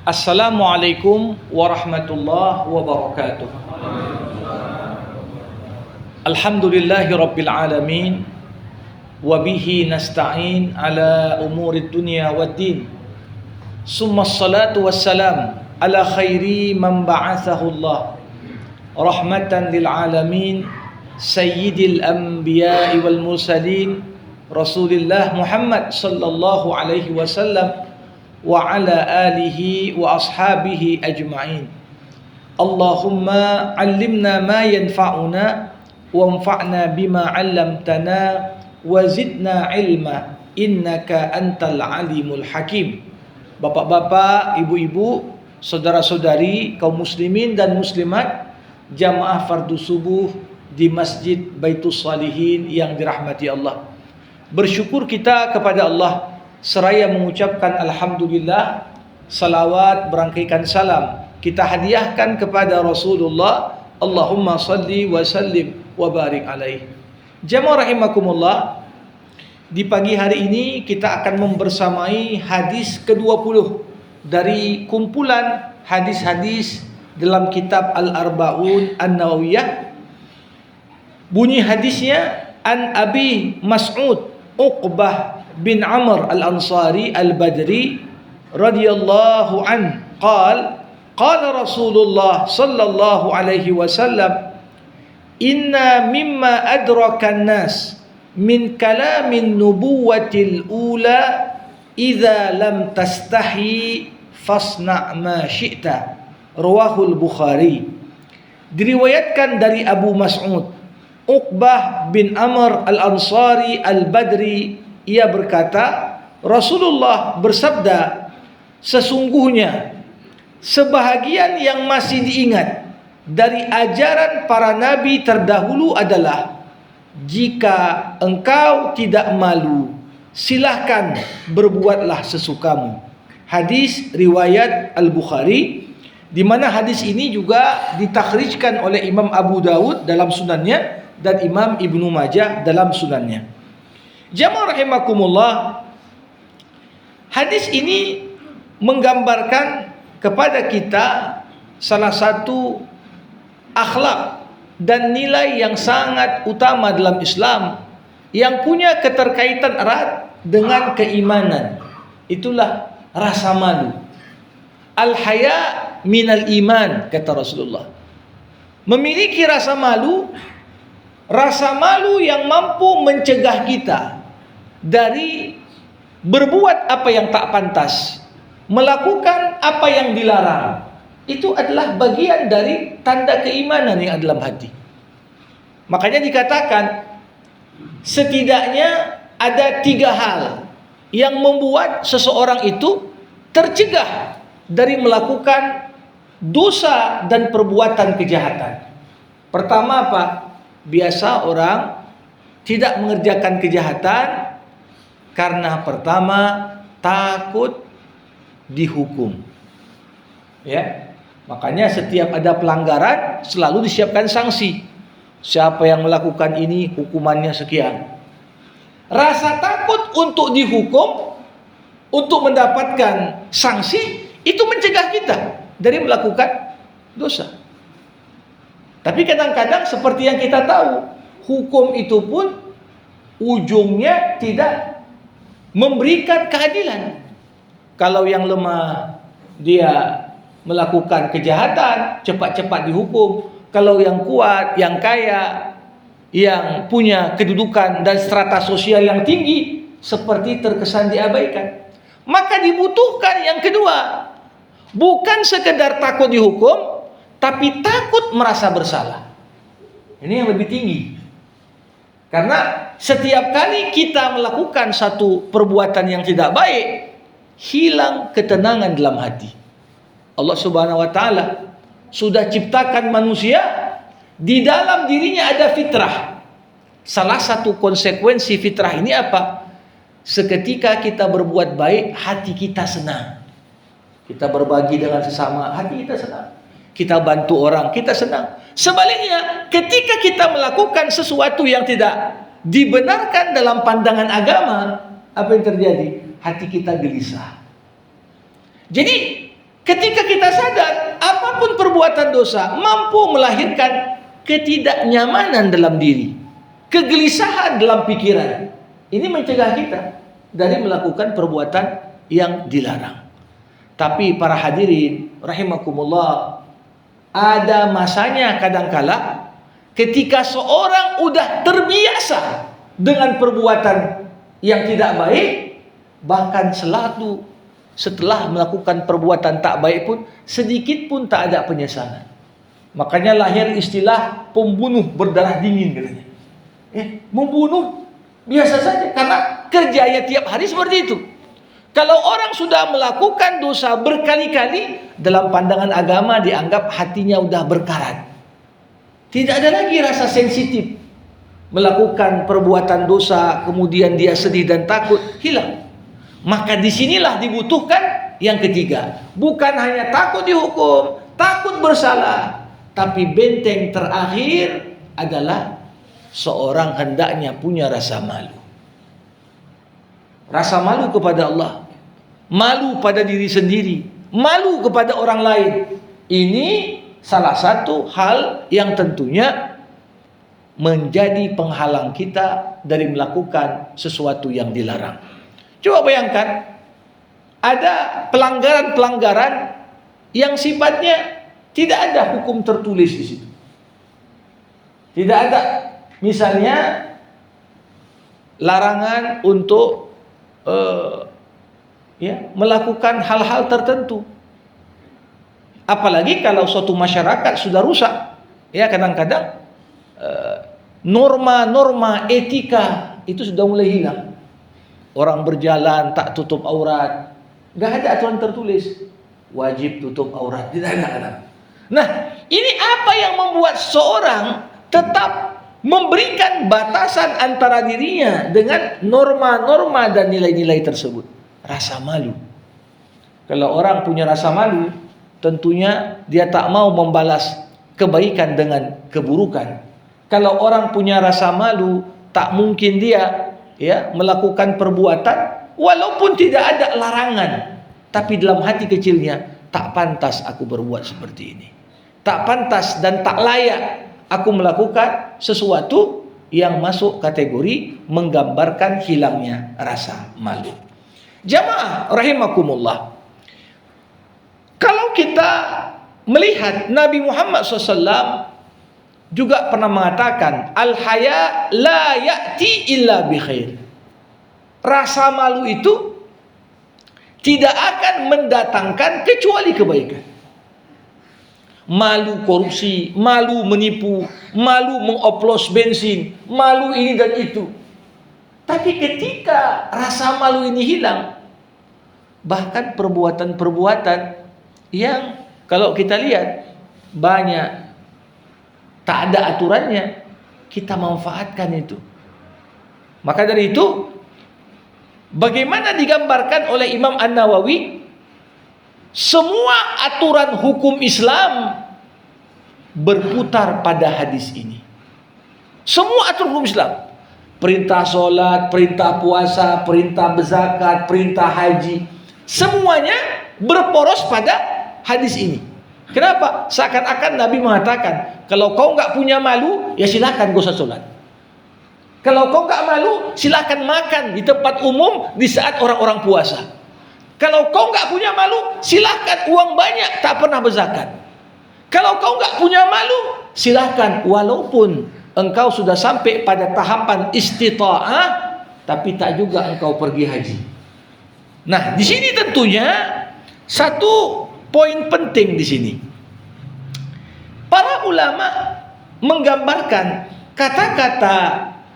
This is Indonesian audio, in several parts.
Assalamualaikum warahmatullahi wabarakatuh. Alhamdulillahi rabbil alamin, wabihi nasta'in ala umurid dunya waddin. Summa salatu wassalam ala khairi man ba'athahu Allah rahmatan lil alamin, sayyidil anbiya'i wal mursalin, Rasulillah Muhammad sallallahu alaihi wasallam wa ala alihi wa ashabihi ajma'in. Allahumma 'allimna ma yanfa'una wanfa'na bima 'allamtana wa zidna ilma innaka antal alimul hakim. Bapak-bapak, ibu-ibu, saudara-saudari, kaum muslimin dan muslimat, jamaah fardu subuh di Masjid Baitus Salihin yang dirahmati Allah. Bersyukur kita kepada Allah seraya mengucapkan alhamdulillah, salawat berangkaikan salam kita hadiahkan kepada Rasulullah. Allahumma salli wa sallim wa barik alaih. Jamaah rahimakumullah, di pagi hari ini kita akan membersamai hadis ke-20 dari kumpulan hadis-hadis dalam kitab Al-Arba'un An-Nawawiyah. Bunyi hadisnya, an Abi Mas'ud Uqbah bin Amr al-Ansari al-Badri radhiyallahu an qala Rasulullah sallallahu alaihi wasallam, inna mimma adraka an-nas min kalamin nubuwatil ula idza lam tastahi fasna' ma syi'ta, rawahul Bukhari. Diriwayatkan dari Abu Mas'ud Uqbah bin Amr al-Ansari al-Badri, ia berkata, Rasulullah bersabda, sesungguhnya sebahagian yang masih diingat dari ajaran para nabi terdahulu adalah, jika engkau tidak malu, silahkan berbuatlah sesukamu. Hadis riwayat Al-Bukhari, di mana hadis ini juga ditakhrijkan oleh Imam Abu Dawud dalam sunannya dan Imam Ibnu Majah dalam sunannya. Jamaah rahimakumullah, hadis ini menggambarkan kepada kita salah satu akhlak dan nilai yang sangat utama dalam Islam yang punya keterkaitan erat dengan keimanan. Itulah rasa malu. Al-haya minal iman, kata Rasulullah. Memiliki rasa malu yang mampu mencegah kita dari berbuat apa yang tak pantas, melakukan apa yang dilarang. Itu adalah bagian dari tanda keimanan yang ada dalam hati. Makanya dikatakan, setidaknya ada 3 hal yang membuat seseorang itu tercegah dari melakukan dosa dan perbuatan kejahatan. Pertama apa? Biasa orang tidak mengerjakan kejahatan karena pertama takut dihukum. Ya. Makanya setiap ada pelanggaran selalu disiapkan sanksi. Siapa yang melakukan ini hukumannya sekian. Rasa takut untuk dihukum, untuk mendapatkan sanksi, itu mencegah kita dari melakukan dosa. Tapi kadang-kadang seperti yang kita tahu, hukum itu pun ujungnya tidak memberikan keadilan. Kalau yang lemah dia melakukan kejahatan, cepat-cepat dihukum. Kalau yang kuat, yang kaya, yang punya kedudukan dan strata sosial yang tinggi, seperti terkesan diabaikan. Maka dibutuhkan yang kedua, bukan sekedar takut dihukum, tapi takut merasa bersalah. Ini yang lebih tinggi. Karena setiap kali kita melakukan satu perbuatan yang tidak baik, hilang ketenangan dalam hati. Allah Subhanahu wa taala sudah ciptakan manusia, di dalam dirinya ada fitrah. Salah satu konsekuensi fitrah ini apa? Seketika kita berbuat baik, hati kita senang. Kita berbagi dengan sesama, hati kita senang. Kita bantu orang, kita senang. Sebaliknya, ketika kita melakukan sesuatu yang tidak dibenarkan dalam pandangan agama, apa yang terjadi? Hati kita gelisah. Jadi Ketika kita sadar, apapun perbuatan dosa mampu melahirkan ketidaknyamanan dalam diri, kegelisahan dalam pikiran. Ini mencegah kita dari melakukan perbuatan yang dilarang. Tapi para hadirin rahimakumullah, ada masanya kadangkala ketika seorang udah terbiasa dengan perbuatan yang tidak baik, bahkan selalu setelah melakukan perbuatan tak baik pun sedikit pun tak ada penyesalan. Makanya lahir istilah pembunuh berdarah dingin katanya. Membunuh biasa saja karena kerjanya tiap hari seperti itu. Kalau orang sudah melakukan dosa berkali-kali, dalam pandangan agama dianggap hatinya udah berkarat. Tidak ada lagi rasa sensitif. Melakukan perbuatan dosa, kemudian dia sedih dan takut, hilang. Maka disinilah dibutuhkan yang ketiga. Bukan hanya takut dihukum, takut bersalah, tapi benteng terakhir adalah seorang hendaknya punya rasa malu. Rasa malu kepada Allah, malu pada diri sendiri, malu kepada orang lain. Ini salah satu hal yang tentunya menjadi penghalang kita dari melakukan sesuatu yang dilarang. Coba bayangkan, ada pelanggaran-pelanggaran yang sifatnya tidak ada hukum tertulis di situ. Tidak ada, misalnya larangan untuk melakukan hal-hal tertentu. Apalagi kalau suatu masyarakat sudah rusak, kadang-kadang norma-norma etika itu sudah mulai hilang. Orang berjalan tak tutup aurat, nggak ada aturan tertulis wajib tutup aurat, tidak ada. Nah, ini apa yang membuat seorang tetap memberikan batasan antara dirinya dengan norma-norma dan nilai-nilai tersebut? Rasa malu. Kalau orang punya rasa malu, tentunya dia tak mau membalas kebaikan dengan keburukan. Kalau orang punya rasa malu, tak mungkin dia melakukan perbuatan walaupun tidak ada larangan, tapi dalam hati kecilnya, tak pantas aku berbuat seperti ini, tak pantas dan tak layak aku melakukan sesuatu yang masuk kategori menggambarkan hilangnya rasa malu. Jamaah rahimakumullah, kalau kita melihat Nabi Muhammad SAW juga pernah mengatakan, al-haya la ya'ti illa bi khair. Rasa malu itu tidak akan mendatangkan kecuali kebaikan. Malu korupsi, malu menipu, malu mengoplos bensin, malu ini dan itu. Tapi ketika rasa malu ini hilang, bahkan perbuatan-perbuatan yang kalau kita lihat banyak tak ada aturannya, kita manfaatkan itu. Maka dari itu, bagaimana digambarkan oleh Imam An-Nawawi, semua aturan hukum Islam berputar pada hadis ini. Semua aturan hukum Islam, perintah sholat, perintah puasa, perintah berzakat, perintah haji, semuanya berporos pada hadis ini. Kenapa? Seakan-akan Nabi mengatakan, kalau kau nggak punya malu, ya silakan gak usah sholat. Kalau kau nggak malu, silakan makan di tempat umum di saat orang-orang puasa. Kalau kau nggak punya malu, silakan uang banyak tak pernah berzakat. Kalau kau nggak punya malu, silakan walaupun engkau sudah sampai pada tahapan istita'ah, tapi tak juga engkau pergi haji. Nah, di sini tentunya satu poin penting di sini. Para ulama menggambarkan kata-kata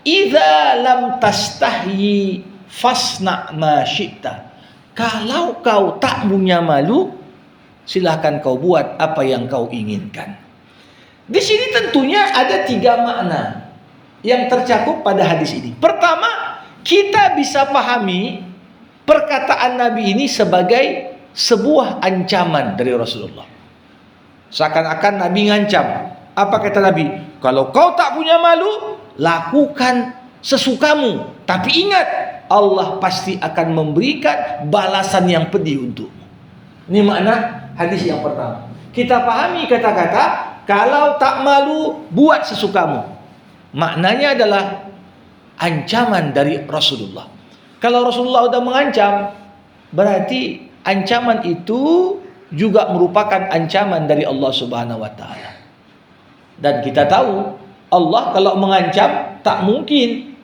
idza lam tastahyi fasna ma syi'ta. Kalau kau tak punya malu, silakan kau buat apa yang kau inginkan. Di sini tentunya ada 3 makna yang tercakup pada hadis ini. Pertama, kita bisa pahami perkataan Nabi ini sebagai sebuah ancaman dari Rasulullah. Seakan-akan Nabi ngancam. Apa kata Nabi? Kalau kau tak punya malu, lakukan sesukamu. Tapi ingat, Allah pasti akan memberikan balasan yang pedih untukmu. Ini makna hadis yang pertama. Kita pahami kata-kata kalau tak malu buat sesukamu. Maknanya adalah ancaman dari Rasulullah. Kalau Rasulullah sudah mengancam, berarti ancaman itu juga merupakan ancaman dari Allah Subhanahu wa taala. Dan kita tahu Allah kalau mengancam tak mungkin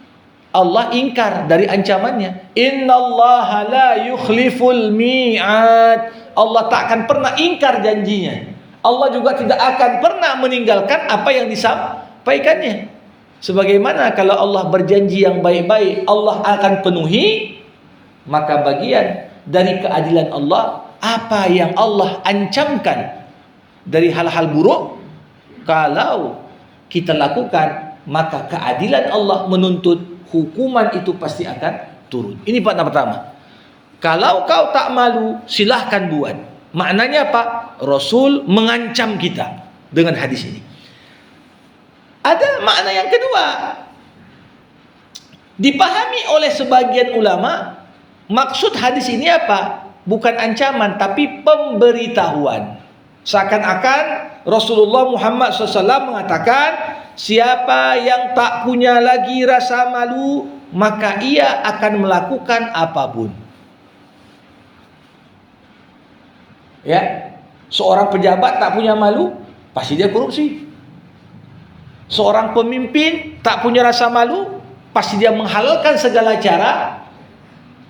Allah ingkar dari ancamannya. Innallaha la yukhliful mi'ad. Allah tak akan pernah ingkar janjinya. Allah juga tidak akan pernah meninggalkan apa yang disampaikannya. Sebagaimana kalau Allah berjanji yang baik-baik Allah akan penuhi, maka bagian dari keadilan Allah apa yang Allah ancamkan dari hal-hal buruk, kalau kita lakukan maka keadilan Allah menuntut hukuman itu pasti akan turun. Ini makna pertama. Kalau kau tak malu, silahkan buat. Maknanya apa? Rasul mengancam kita dengan hadis ini. Ada makna yang kedua. Dipahami oleh sebagian ulama, maksud hadis ini apa? Bukan ancaman, tapi pemberitahuan. Seakan-akan Rasulullah Muhammad SAW mengatakan, siapa yang tak punya lagi rasa malu, maka ia akan melakukan apapun. Ya, seorang pejabat tak punya malu, pasti dia korupsi. Seorang pemimpin tak punya rasa malu, pasti dia menghalalkan segala cara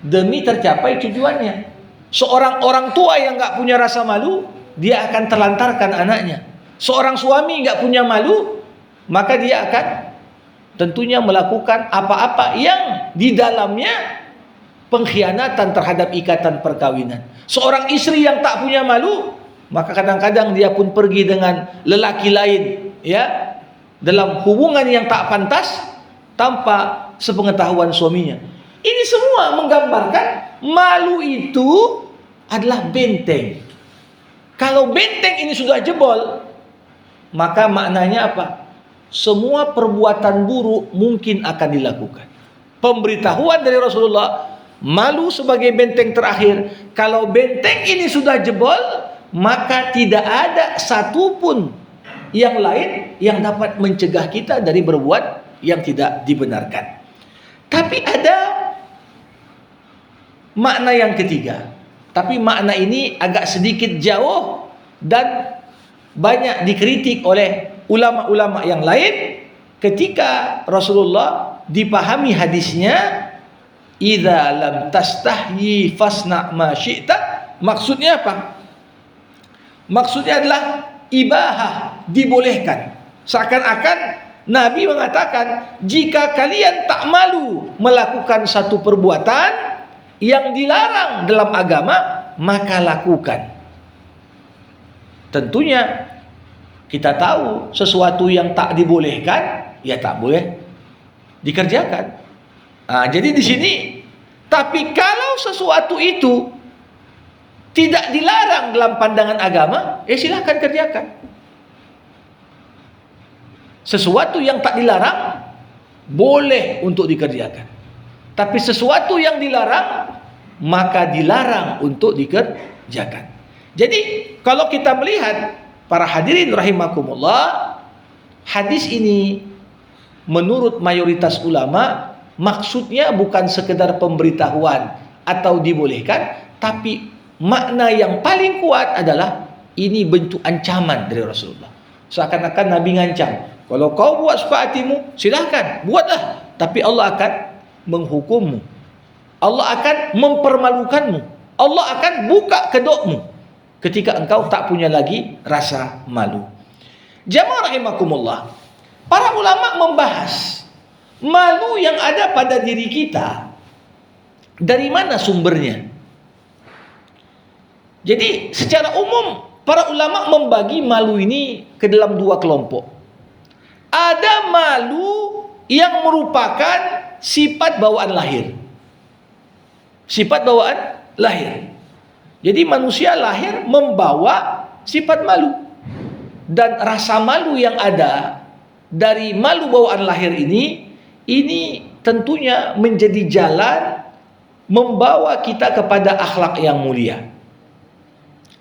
demi tercapai tujuannya. Seorang orang tua yang tak punya rasa malu, dia akan terlantarkan anaknya. Seorang suami tak punya malu, maka dia akan tentunya melakukan apa-apa yang di dalamnya pengkhianatan terhadap ikatan perkawinan. Seorang istri yang tak punya malu, maka kadang-kadang dia pun pergi dengan lelaki lain, ya, dalam hubungan yang tak pantas tanpa sepengetahuan suaminya. Ini semua menggambarkan malu itu adalah benteng. Kalau benteng ini sudah jebol, maka maknanya apa? Semua perbuatan buruk mungkin akan dilakukan. Pemberitahuan dari Rasulullah, malu sebagai benteng terakhir. Kalau benteng ini sudah jebol, maka tidak ada satupun yang lain yang dapat mencegah kita dari berbuat yang tidak dibenarkan. Tapi ada makna yang ketiga. Tapi makna ini agak sedikit jauh dan banyak dikritik oleh ulama-ulama yang lain ketika Rasulullah dipahami hadisnya, idza lam tastahyi fasna ma syi'ta. Maksudnya apa? Maksudnya adalah ibahah, dibolehkan. Seakan-akan Nabi mengatakan, jika kalian tak malu melakukan satu perbuatan yang dilarang dalam agama, maka lakukan. Tentunya kita tahu sesuatu yang tak dibolehkan, ya tak boleh dikerjakan. Jadi di sini, tapi kalau sesuatu itu tidak dilarang dalam pandangan agama, silakan kerjakan. Sesuatu yang tak dilarang boleh untuk dikerjakan. Tapi sesuatu yang dilarang, maka dilarang untuk dikerjakan. Jadi kalau kita melihat, para hadirin rahimakumullah, hadis ini menurut mayoritas ulama maksudnya bukan sekedar pemberitahuan atau dibolehkan, tapi makna yang paling kuat adalah ini bentuk ancaman dari Rasulullah. Seakan-akan Nabi ngancam, kalau kau buat suka hatimu, silahkan, buatlah. Tapi Allah akan menghukummu. Allah akan mempermalukanmu. Allah akan buka kedokmu ketika engkau tak punya lagi rasa malu. Jamaah rahimakumullah, para ulama membahas malu yang ada pada diri kita, dari mana sumbernya. Jadi secara umum para ulama membagi malu ini ke dalam dua kelompok. Ada malu yang merupakan sifat bawaan lahir. Sifat bawaan lahir. Jadi manusia lahir membawa sifat malu. Dan rasa malu yang ada dari malu bawaan lahir ini tentunya menjadi jalan membawa kita kepada akhlak yang mulia.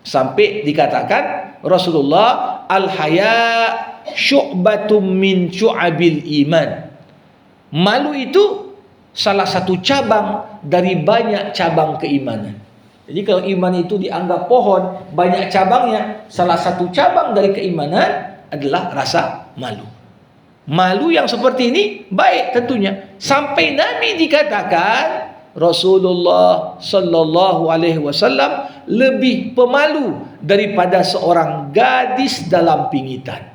Sampai dikatakan Rasulullah, al-haya syu'batum min syu'abil iman. Malu itu salah satu cabang dari banyak cabang keimanan. Jadi kalau iman itu dianggap pohon, banyak cabangnya, salah satu cabang dari keimanan adalah rasa malu. Malu yang seperti ini baik tentunya. Sampai Nabi dikatakan Rasulullah sallallahu alaihi wasallam lebih pemalu daripada seorang gadis dalam pingitan.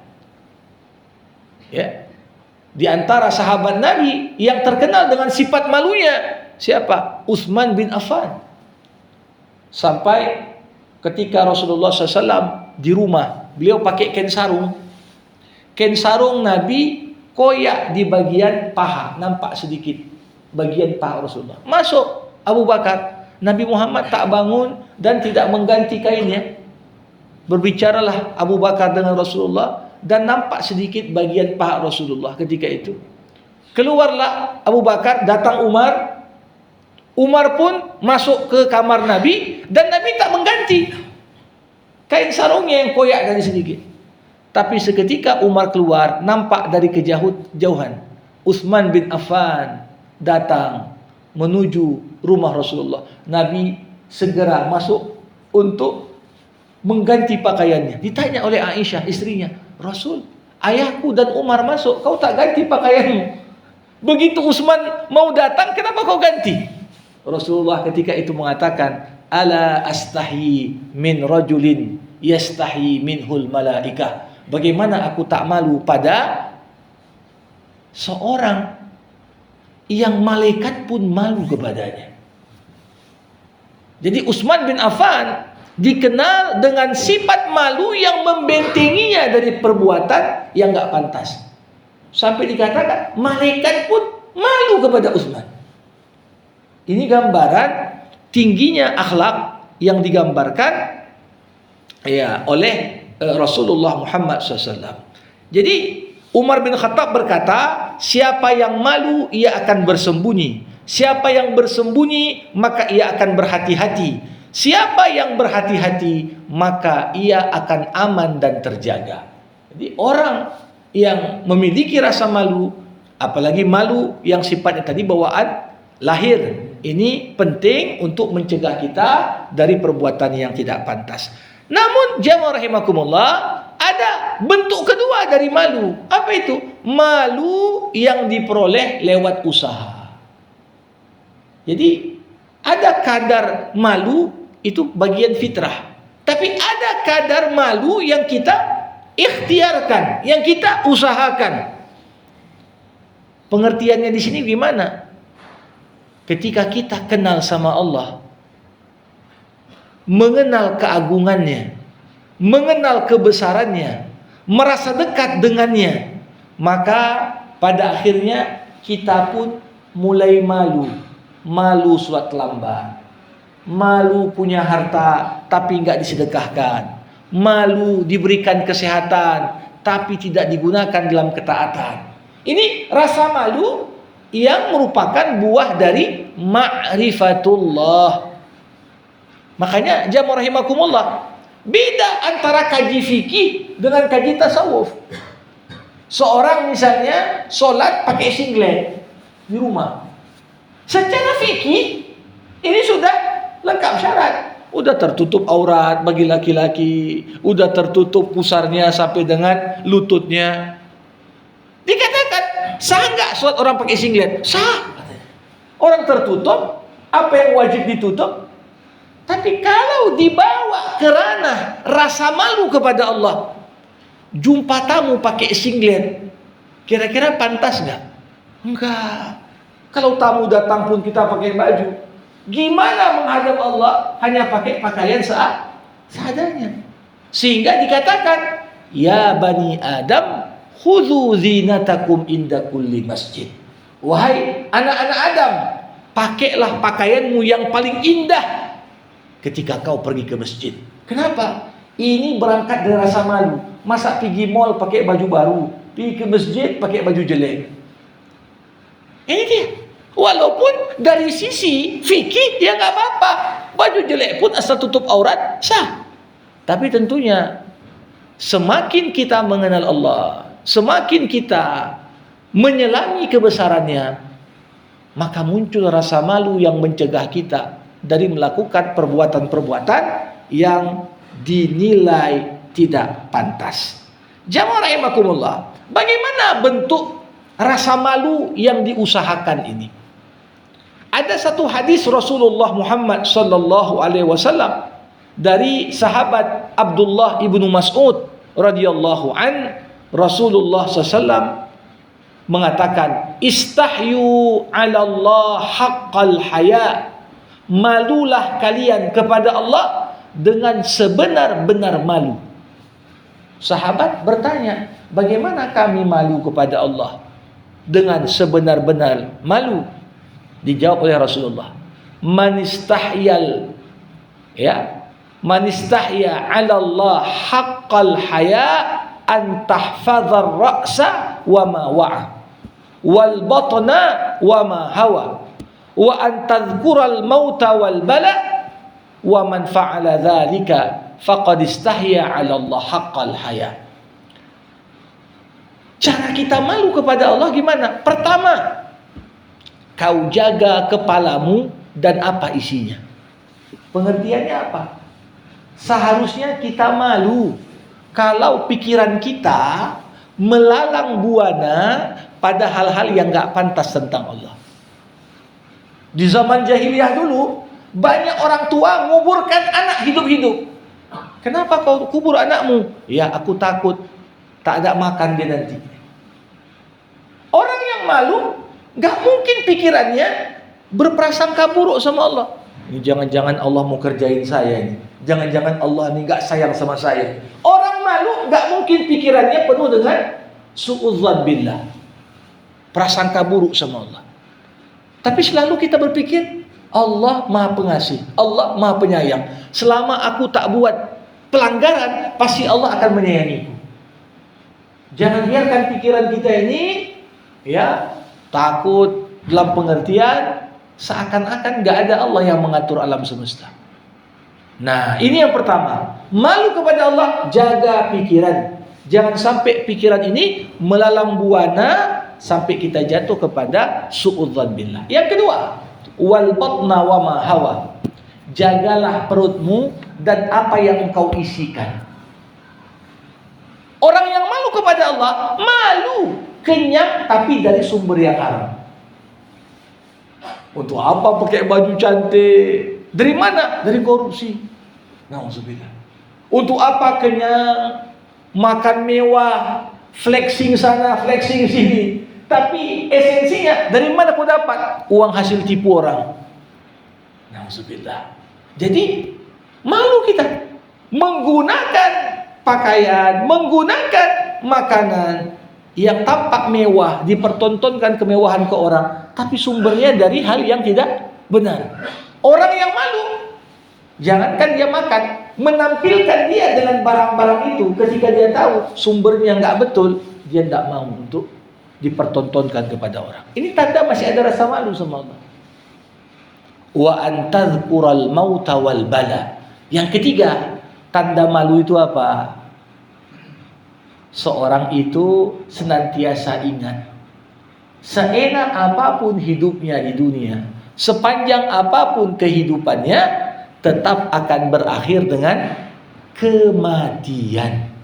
Ya. Di antara sahabat Nabi yang terkenal dengan sifat malunya siapa? Utsman bin Affan. Sampai ketika Rasulullah SAW di rumah, beliau pakai kain sarung. Kain sarung Nabi koyak di bagian paha, nampak sedikit bagian paha Rasulullah. Masuk Abu Bakar, Nabi Muhammad tak bangun dan tidak mengganti kainnya. Berbicaralah Abu Bakar dengan Rasulullah dan nampak sedikit bagian paha Rasulullah ketika itu. Keluarlah Abu Bakar, datang Umar. Umar pun masuk ke kamar Nabi dan Nabi tak mengganti kain sarungnya yang koyak tadi sedikit. Tapi seketika Umar keluar, nampak dari kejauhan Utsman bin Affan datang menuju rumah Rasulullah. Nabi segera masuk untuk mengganti pakaiannya. Ditanya oleh Aisyah istrinya, Rasul, ayahku dan Umar masuk, kau tak ganti pakaianmu. Begitu Utsman mau datang, kenapa kau ganti? Rasulullah ketika itu mengatakan, ala astahi min rajulin yastahi minhul malaikah. Bagaimana aku tak malu pada seorang yang malaikat pun malu kepadanya. Jadi Utsman bin Affan dikenal dengan sifat malu yang membentenginya dari perbuatan yang enggak pantas. Sampai dikatakan malaikat pun malu kepada Utsman. Ini gambaran tingginya akhlak yang digambarkan ya oleh Rasulullah Muhammad SAW. Jadi Umar bin Khattab berkata, siapa yang malu ia akan bersembunyi. Siapa yang bersembunyi maka ia akan berhati-hati. Siapa yang berhati-hati maka ia akan aman dan terjaga. Jadi orang yang memiliki rasa malu, apalagi malu yang sifatnya tadi bawaan lahir, ini penting untuk mencegah kita dari perbuatan yang tidak pantas. Namun jamaah rahimakumullah, ada bentuk kedua dari malu. Apa itu? Malu yang diperoleh lewat usaha. Jadi ada kadar malu itu bagian fitrah. Tapi ada kadar malu yang kita ikhtiarkan, yang kita usahakan. Pengertiannya di sini gimana? Ketika kita kenal sama Allah, mengenal keagungannya, mengenal kebesarannya, merasa dekat dengannya, maka pada akhirnya kita pun mulai malu. Malu suat lamban, malu punya harta tapi enggak disedekahkan, malu diberikan kesehatan tapi tidak digunakan dalam ketaatan. Ini rasa malu yang merupakan buah dari ma'rifatullah. Makanya jamaah rahimakumullah, beda antara kaji fikih dengan kaji tasawuf. Seorang misalnya sholat pakai singlet di rumah, secara fikih ini sudah lengkap syarat. Udah tertutup aurat bagi laki-laki, udah tertutup pusarnya sampai dengan lututnya. Dikatakan sah nggak sholat orang pakai singlet? Sah. Orang tertutup, apa yang wajib ditutup? Tapi kalau dibawa ke ranah rasa malu kepada Allah, jumpa tamu pakai singlet, kira-kira pantas nggak? Enggak. Kalau tamu datang pun kita pakai baju, gimana menghadap Allah hanya pakai pakaian seadanya? Sehingga dikatakan, ya bani Adam, khudhu zinatakum inda kulli masjid. Wahai anak-anak Adam, pakailah pakaianmu yang paling indah ketika kau pergi ke masjid. Kenapa? Ini berangkat dari rasa malu. Masa pergi mall pakai baju baru, pergi ke masjid pakai baju jelek. Ini dia. Walaupun dari sisi fikih ya nggak apa-apa, baju jelek pun asal tutup aurat sah. Tapi tentunya semakin kita mengenal Allah, semakin kita menyelami kebesarannya, maka muncul rasa malu yang mencegah kita dari melakukan perbuatan-perbuatan yang dinilai tidak pantas. Jamaah rahimakumullah, bagaimana bentuk rasa malu yang diusahakan ini? Ada satu hadis Rasulullah Muhammad sallallahu alaihi wasallam dari sahabat Abdullah ibnu Mas'ud radhiyallahu an, Rasulullah SAW mengatakan, istahyu 'ala Allah haqqal haya, malulah kalian kepada Allah dengan sebenar-benar malu. Sahabat bertanya, bagaimana kami malu kepada Allah dengan sebenar-benar malu? Dijawab oleh Rasulullah, man istahyal, ya, man istahya 'ala Allah haqqal haya an tahfazar ra'sa wa ma wa'a wal batna wa ma hawa wa an tadhkural mauta wal bala wa man fa'ala dzalika faqad istahya 'ala Allah haqqal haya. Cara kita malu kepada Allah gimana? Pertama, kau jaga kepalamu dan apa isinya. Pengertiannya apa? Seharusnya kita malu kalau pikiran kita melalang buana pada hal-hal yang gak pantas tentang Allah. Di zaman jahiliyah dulu, banyak orang tua nguburkan anak hidup-hidup. Kenapa kau kubur anakmu? Ya, aku takut tak ada makan dia nanti. Orang yang malu gak mungkin pikirannya berprasangka buruk sama Allah. Ini jangan-jangan Allah mau kerjain saya ini. Jangan-jangan Allah ini gak sayang sama saya. Orang malu gak mungkin pikirannya penuh dengan su'udzan billah, prasangka buruk sama Allah. Tapi selalu kita berpikir Allah Maha Pengasih, Allah Maha Penyayang. Selama aku tak buat pelanggaran, pasti Allah akan menyayangiku. Jangan biarkan pikiran kita ini ya takut dalam pengertian seakan-akan gak ada Allah yang mengatur alam semesta. Nah, ini yang pertama. Malu kepada Allah, jaga pikiran. Jangan sampai pikiran ini melalang buana sampai kita jatuh kepada su'udzan billah. Yang kedua, wal batna wa ma hawa. Jagalah perutmu dan apa yang engkau isikan. Orang yang malu kepada Allah, malu kenyang tapi dari sumber yang haram. Untuk apa pakai baju cantik? Dari mana? Dari korupsi. Nauzubillah. Untuk apa kenyang, makan mewah, flexing sana, flexing sini, tapi esensinya dari mana kau dapat? Uang hasil tipu orang. Nauzubillah. Jadi malu kita menggunakan pakaian, menggunakan makanan yang tampak mewah, dipertontonkan kemewahan ke orang, tapi sumbernya dari hal yang tidak benar. Orang yang malu, jangankan dia makan, menampilkan dia dengan barang-barang itu, ketika dia tahu sumbernya nggak betul, dia tidak mau untuk dipertontonkan kepada orang. Ini tanda masih ada rasa malu sama Allah. Wa antadhkural mauta wal bala. Yang ketiga, tanda malu itu apa? Seorang itu senantiasa ingat, seenak apapun hidupnya di dunia, sepanjang apapun kehidupannya, tetap akan berakhir dengan kematian.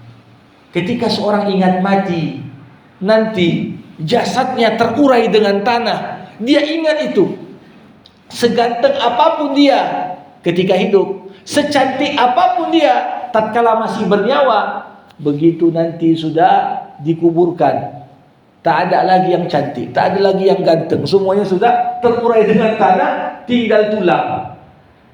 Ketika seorang ingat mati, nanti jasadnya terurai dengan tanah, dia ingat itu. Seganteng apapun dia ketika hidup, secantik apapun dia tatkala masih bernyawa, begitu nanti sudah dikuburkan, tak ada lagi yang cantik, tak ada lagi yang ganteng, semuanya sudah terurai dengan tanah, tinggal tulang.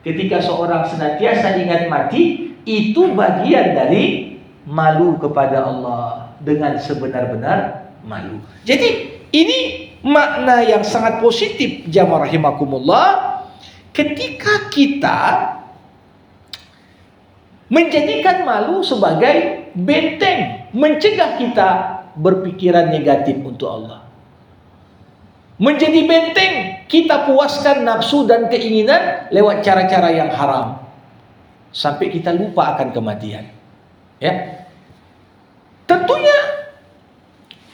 Ketika seorang senantiasa ingat mati, itu bagian dari malu kepada Allah dengan sebenar-benar malu. Jadi ini makna yang sangat positif, jamaah rahimakumullah, ketika kita menjadikan malu sebagai benteng mencegah kita berpikiran negatif untuk Allah. Menjadi benteng kita puaskan nafsu dan keinginan lewat cara-cara yang haram. sampai kita lupa akan kematian. Ya. Tentunya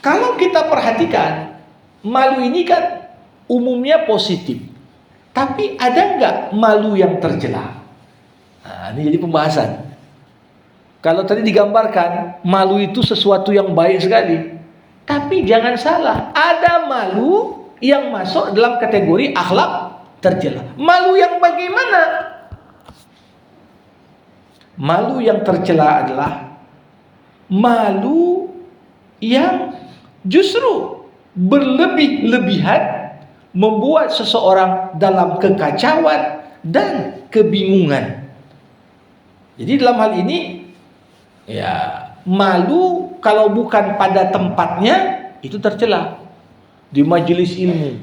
kalau kita perhatikan, malu ini kan umumnya positif. Tapi ada nggak malu yang tercela? Nah, ini jadi pembahasan. Kalau tadi digambarkan, malu itu sesuatu yang baik sekali. Tapi jangan salah, ada malu yang masuk dalam kategori akhlak tercela. Malu yang bagaimana? Malu yang tercela adalah malu yang justru berlebih-lebihan membuat seseorang dalam kekacauan dan kebingungan. Jadi dalam hal ini, ya, malu kalau bukan pada tempatnya itu tercela. Di majelis ilmu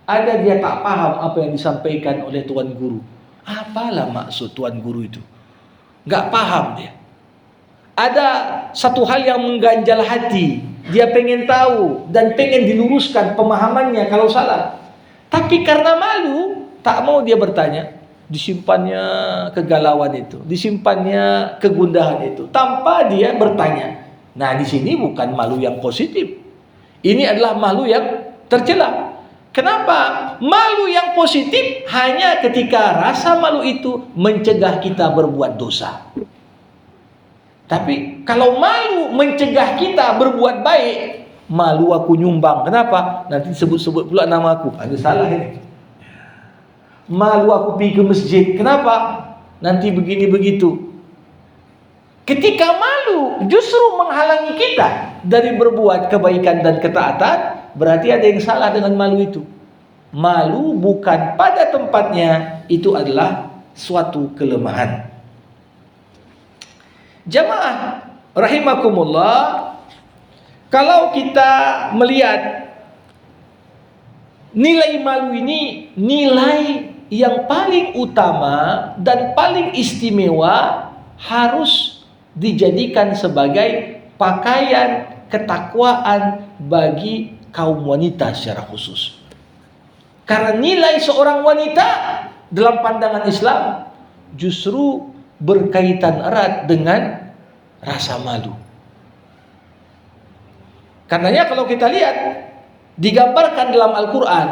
ada dia tak paham apa yang disampaikan oleh tuan guru. Apalah maksud tuan guru itu? Gak paham dia. Ada satu hal yang mengganjal hati, dia pengen tahu dan pengen diluruskan pemahamannya kalau salah. Tapi karena malu, tak mau dia bertanya. Disimpannya kegalauan itu, disimpannya kegundahan itu, tanpa dia bertanya. Nah, di sini bukan malu yang positif. Ini adalah malu yang tercela. Kenapa? Malu yang positif hanya ketika rasa malu itu mencegah kita berbuat dosa. Tapi kalau malu mencegah kita berbuat baik, malu aku nyumbang. Kenapa? Nanti sebut-sebut pula nama aku. Ada salah ini. Malu aku pergi ke masjid. Kenapa? Nanti begini begitu. Ketika malu justru menghalangi kita dari berbuat kebaikan dan ketaatan, berarti ada yang salah dengan malu itu. Malu bukan pada tempatnya, itu adalah suatu kelemahan. Jamaah rahimakumullah, kalau kita melihat nilai malu ini, nilai yang paling utama dan paling istimewa, harus dijadikan sebagai pakaian ketakwaan bagi kaum wanita secara khusus. Karena nilai seorang wanita dalam pandangan Islam justru berkaitan erat dengan rasa malu. Karenanya kalau kita lihat digambarkan dalam Al-Quran,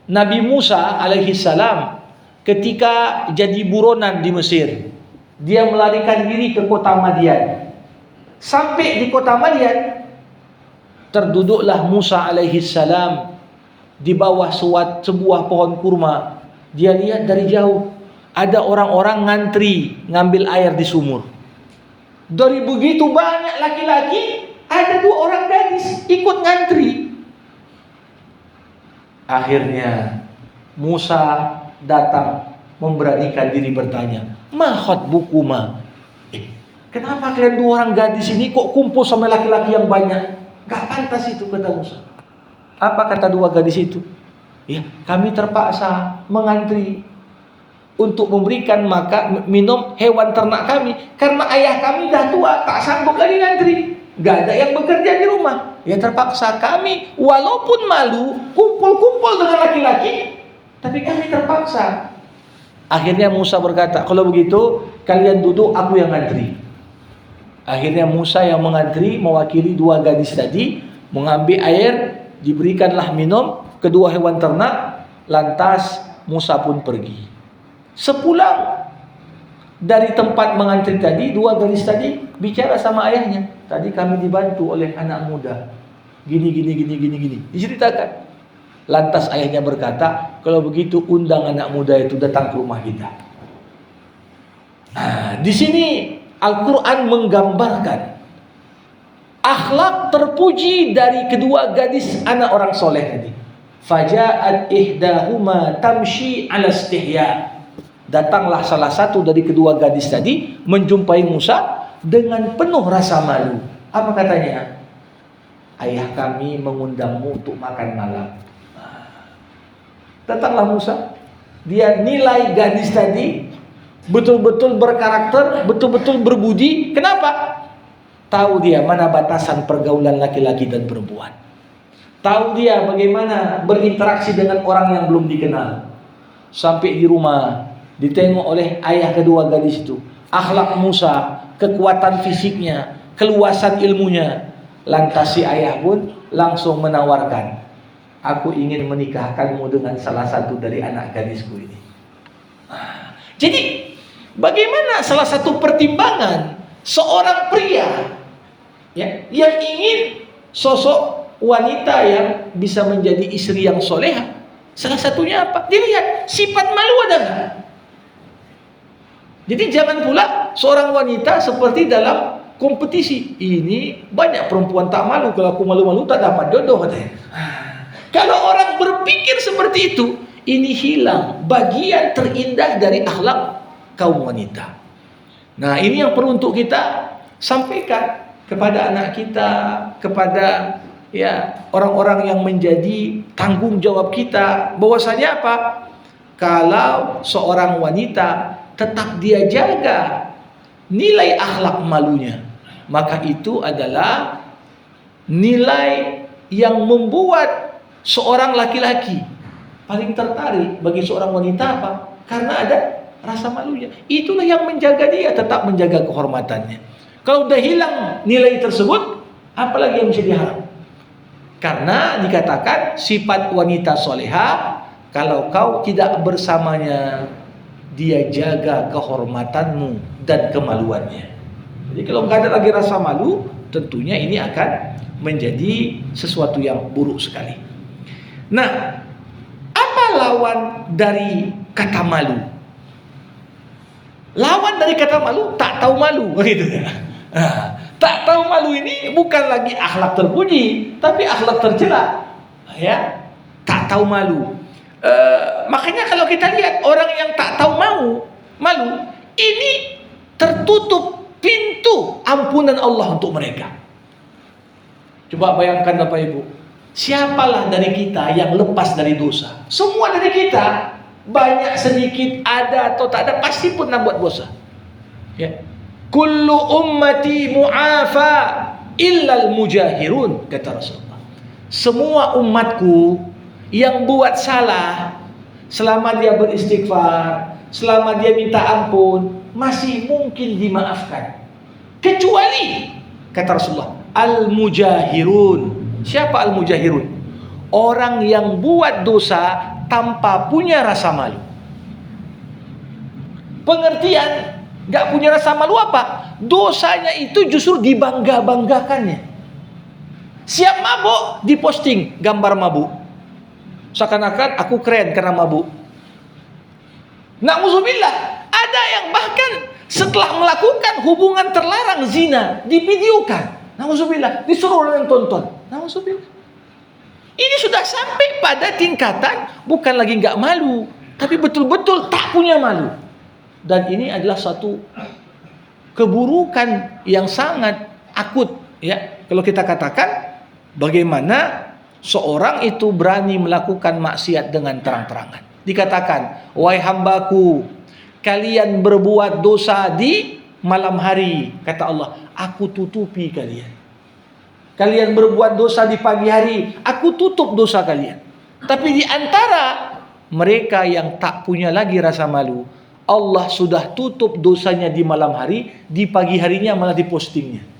Nabi Musa alaihi salam ketika jadi buronan di Mesir, dia melarikan diri ke kota Madian. Sampai di kota Madian, terduduklah Musa alaihi salam di bawah sebuah pohon kurma. Dia lihat dari jauh ada orang-orang ngantri ngambil air di sumur. Dari begitu banyak laki-laki, ada 2 orang gadis ikut ngantri. Akhirnya Musa datang memberanikan diri bertanya, "Ma khatbukuma?" Kenapa kalian 2 orang gadis ini kok kumpul sama laki-laki yang banyak? Gak pantas itu, kata Musa. Apa kata 2 gadis itu? Ya, kami terpaksa mengantri untuk memberikan minum hewan ternak kami, karena ayah kami dah tua, tak sanggup lagi ngantri, gak ada yang bekerja di rumah. Ya terpaksa kami, walaupun malu, kumpul-kumpul dengan laki-laki, tapi kami terpaksa. Akhirnya Musa berkata, kalau begitu kalian duduk, aku yang ngantri. Akhirnya Musa yang mengantri, mewakili 2 gadis tadi, mengambil air, diberikanlah minum kedua hewan ternak. Lantas Musa pun pergi. Sepulang dari tempat mengantri tadi, 2 gadis tadi bicara sama ayahnya. Tadi kami dibantu oleh anak muda, gini. Diceritakan. Lantas ayahnya berkata, kalau begitu undang anak muda itu datang ke rumah kita. Nah, di sini Al-Quran menggambarkan akhlak terpuji dari kedua gadis anak orang soleh tadi. Faja'at ihdahuma tamshi ala istihya. Datanglah salah satu dari kedua gadis tadi menjumpai Musa dengan penuh rasa malu. Apa katanya? Ayah kami mengundangmu untuk makan malam. Datanglah Musa. Dia nilai gadis tadi betul-betul berkarakter, betul-betul berbudi. Kenapa? Tahu dia mana batasan pergaulan laki-laki dan perempuan. Tahu dia bagaimana berinteraksi dengan orang yang belum dikenal. Sampai di rumah, ditengok oleh ayah kedua gadis itu. akhlak Musa, kekuatan fisiknya, keluasan ilmunya. Lantas si ayah pun langsung menawarkan, aku ingin menikahkanmu dengan salah satu dari anak gadisku ini. Jadi bagaimana salah satu pertimbangan seorang pria ya, yang ingin sosok wanita yang bisa menjadi istri yang soleha? Salah satunya apa? Dilihat sifat malu ada nggak? Jadi jangan pula seorang wanita seperti dalam kompetisi. Ini banyak perempuan tak malu, kalau aku malu-malu tak dapat jodoh katanya. Kalau orang berpikir seperti itu, ini hilang bagian terindah dari akhlak kaum wanita. Nah, ini yang perlu untuk kita sampaikan kepada anak kita, kepada ya orang-orang yang menjadi tanggung jawab kita, bahwasanya apa? Kalau seorang wanita tetap dia jaga nilai akhlak malunya, maka itu adalah nilai yang membuat seorang laki-laki paling tertarik bagi seorang wanita. Apa? Karena ada rasa malunya. Itulah yang menjaga dia tetap menjaga kehormatannya. Kalau udah hilang nilai tersebut, apalagi yang bisa diharap? Karena dikatakan sifat wanita soleha, kalau kau tidak bersamanya, dia jaga kehormatanmu dan kemaluannya. Jadi kalau nggak ada lagi rasa malu, tentunya ini akan menjadi sesuatu yang buruk sekali. Nah, apa lawan dari kata malu? Lawan dari kata malu, tak tahu malu, begitu ya. Tak tahu malu ini bukan lagi akhlak terpuji, tapi akhlak tercela. Ya, tak tahu malu. Makanya kalau kita lihat orang yang tak tahu malu, ini tertutup pintu ampunan Allah untuk mereka. Coba bayangkan Bapak Ibu, siapalah dari kita yang lepas dari dosa? Semua dari kita, banyak sedikit, ada atau tak ada, pasti pernah buat dosa. Ya. Kullu ummati mu'afa illal mujahirun, kata Rasulullah. Semua umatku yang buat salah, selama dia beristighfar, selama dia minta ampun, masih mungkin dimaafkan. Kecuali, kata Rasulullah, al-mujahirun. Siapa al-mujahirun? Orang yang buat dosa tanpa punya rasa malu. Pengertian gak punya rasa malu apa? Dosanya itu justru dibangga-banggakannya. Siap mabuk, diposting gambar mabuk. Seakan-akan aku keren karena mabuk. Na'udzubillah, ada yang bahkan setelah melakukan hubungan terlarang zina, divideokan. Na'udzubillah, disuruh orang tonton. Na'udzubillah. Ini sudah sampai pada tingkatan bukan lagi nggak malu, tapi betul-betul tak punya malu. Dan ini adalah satu keburukan yang sangat akut, ya. Kalau kita katakan bagaimana seorang itu berani melakukan maksiat dengan terang-terangan. Dikatakan, wahai hambaku, kalian berbuat dosa di malam hari, kata Allah, aku tutupi kalian. Kalian berbuat dosa di pagi hari, aku tutup dosa kalian. Tapi di antara mereka yang tak punya lagi rasa malu, Allah sudah tutup dosanya di malam hari, di pagi harinya malah dipostingnya.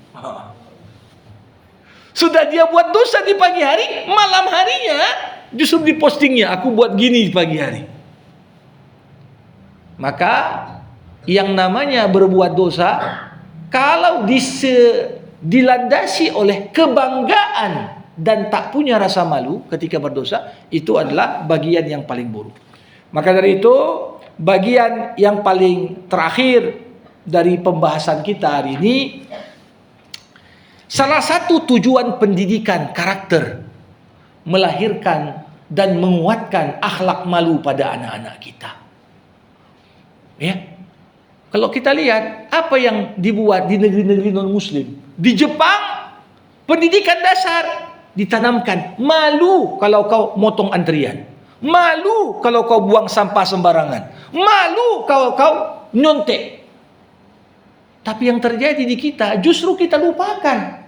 Sudah dia buat dosa di pagi hari, malam harinya justru dipostingnya, aku buat gini di pagi hari. Maka yang namanya berbuat dosa, kalau dilandasi oleh kebanggaan dan tak punya rasa malu ketika berdosa, itu adalah bagian yang paling buruk. Maka dari itu, bagian yang paling terakhir dari pembahasan kita hari ini, salah satu tujuan pendidikan karakter, melahirkan dan menguatkan akhlak malu pada anak-anak kita. Ya, kalau kita lihat apa yang dibuat di negeri-negeri non-muslim, di Jepang, pendidikan dasar ditanamkan malu kalau kau motong antrian, malu kalau kau buang sampah sembarangan, malu kalau kau nyontek. Tapi yang terjadi di kita, justru kita lupakan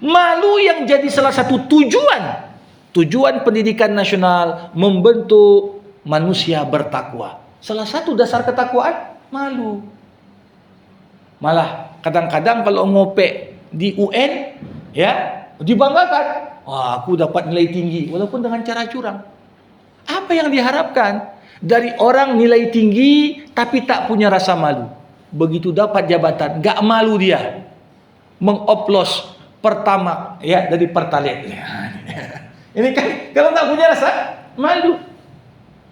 malu yang jadi salah satu tujuan pendidikan nasional, membentuk manusia bertakwa. Salah satu dasar ketakwaan, malu. Malah kadang-kadang kalau ngopek di UN, ya, dibanggakan. Wah, aku dapat nilai tinggi walaupun dengan cara curang. Apa yang diharapkan dari orang nilai tinggi tapi tak punya rasa malu? Begitu dapat jabatan, gak malu dia mengoplos pertama, ya, dari Pertalite. Ini kan kalau tak punya rasa malu.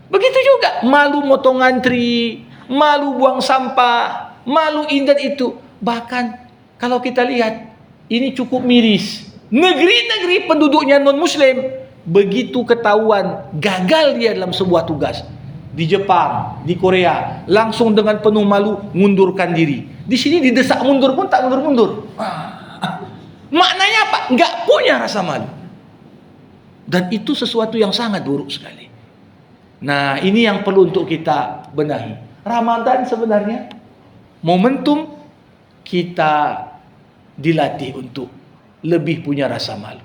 Begitu juga malu motong ngantri, malu buang sampah, malu ini dan itu. Bahkan kalau kita lihat, ini cukup miris. Negeri-negeri penduduknya non-muslim, begitu ketahuan gagal dia dalam sebuah tugas, di Jepang, di Korea, langsung dengan penuh malu mundurkan diri. Di sini didesak mundur pun tak mundur-mundur. Maknanya apa? Nggak punya rasa malu. Dan itu sesuatu yang sangat buruk sekali. Nah, ini yang perlu untuk kita benahi. Ramadan sebenarnya momentum kita dilatih untuk lebih punya rasa malu.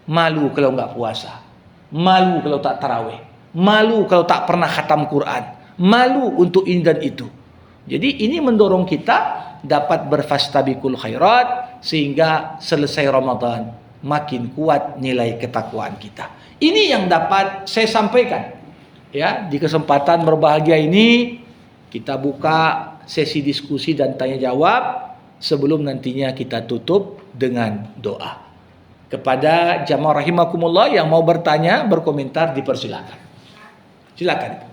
Malu kalau nggak puasa, malu kalau tak tarawih, malu kalau tak pernah khatam Quran, malu untuk ini dan itu. Jadi ini mendorong kita dapat berfastabiqul khairat sehingga selesai Ramadan makin kuat nilai ketakwaan kita. Ini yang dapat saya sampaikan. Ya, di kesempatan berbahagia ini kita buka sesi diskusi dan tanya jawab sebelum nantinya kita tutup dengan doa. Kepada jamaah rahimakumullah yang mau bertanya, berkomentar, dipersilakan. Silakan.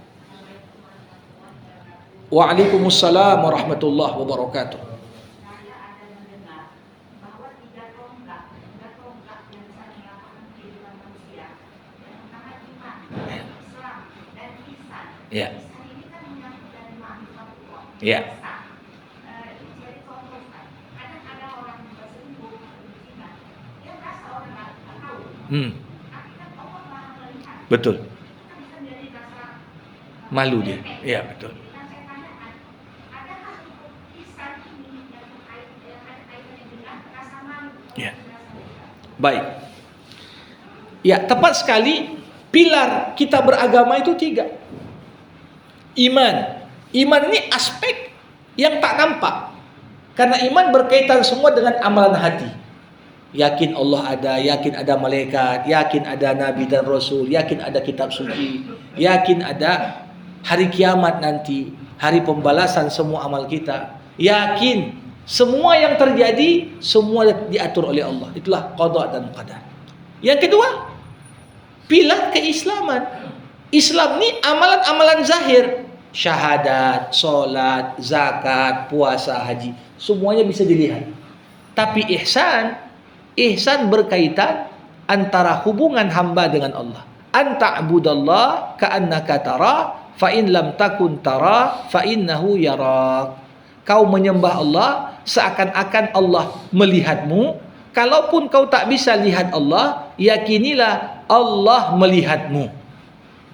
Waalaikumsalam warahmatullahi wabarakatuh. Ya. Ya. Betul. Malu dia. Ya, betul. Ya. Baik. Ya, tepat sekali. Pilar kita beragama itu 3. Iman. Iman ini aspek yang tak nampak. Karena iman berkaitan semua dengan amalan hati. Yakin Allah ada, yakin ada malaikat, yakin ada nabi dan rasul, yakin ada kitab suci, yakin ada hari kiamat nanti, hari pembalasan semua amal kita. Yakin semua yang terjadi semua diatur oleh Allah. Itulah qada dan qadar. Yang kedua, pilar keislaman. Islam ni amalan-amalan zahir, syahadat, solat, zakat, puasa, haji, semuanya bisa dilihat. Tapi ihsan berkaitan antara hubungan hamba dengan Allah. Anta'budallah ka'annaka tara, fa in lam takun tara, fa innahu yarak. Kau menyembah Allah seakan-akan Allah melihatmu. Kalaupun kau tak bisa lihat Allah, yakinilah Allah melihatmu.